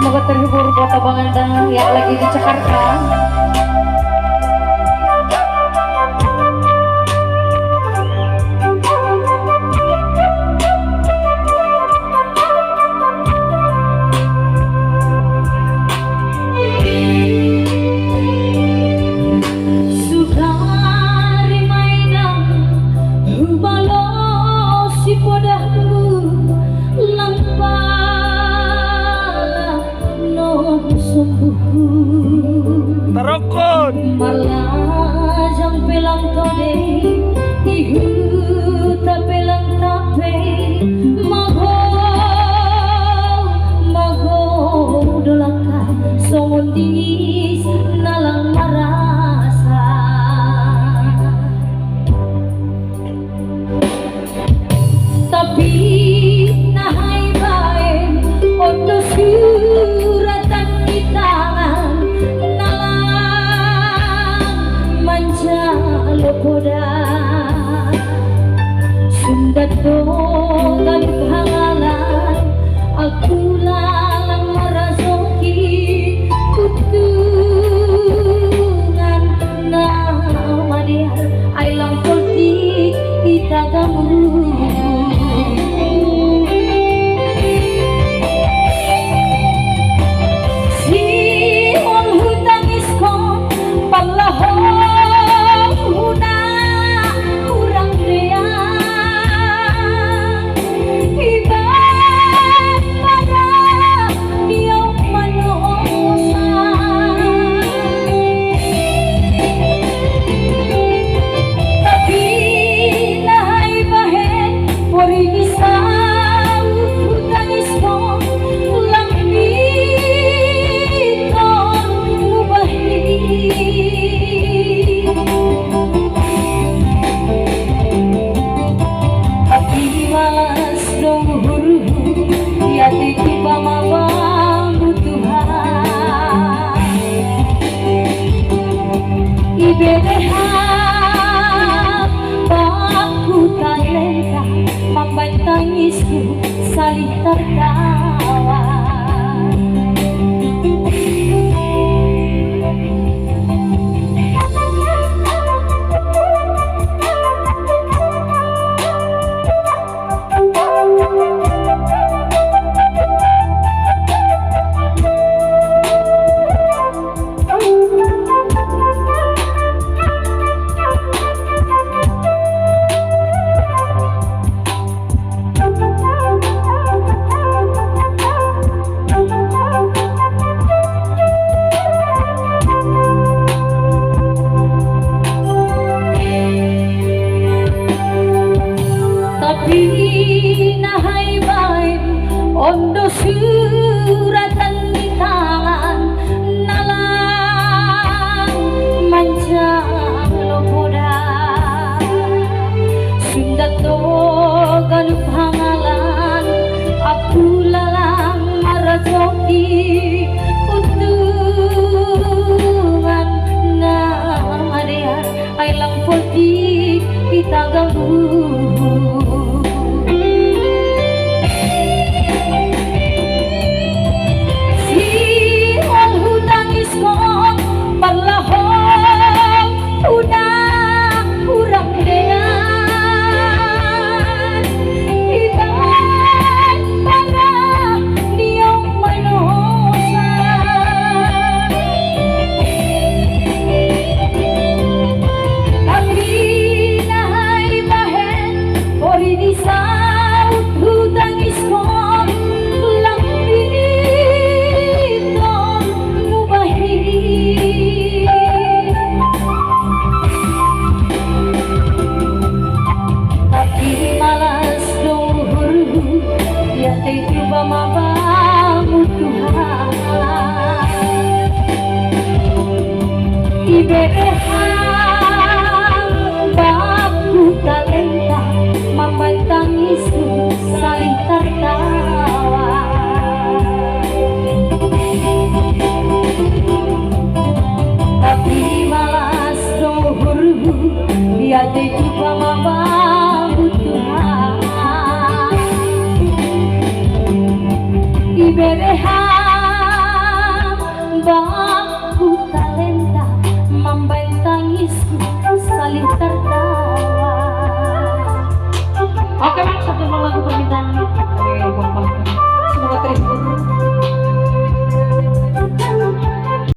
semoga terhibur buat abang anda yang lagi di Jakarta. Tarokon Malajang pelang tode ihu ta pelang tape mago mago dolaka somondis nalang marasa tapi nahai bae oto suratan di tangan lopoda sundat dogan pangalan aku lalang marasoki kutungan nama dia ailang politik kita gamu si on hutangis kon palahon tangisku saling tertawa nahai baik ondo suratan di tangan nalang manjang lopoda sundat dogan pangalan aku lalang marajoki untungan nama dia ailang politik kita gamu Menambah ku talenta, membentangisku saling tertawa. Oke, Bang, satu lagu permintaan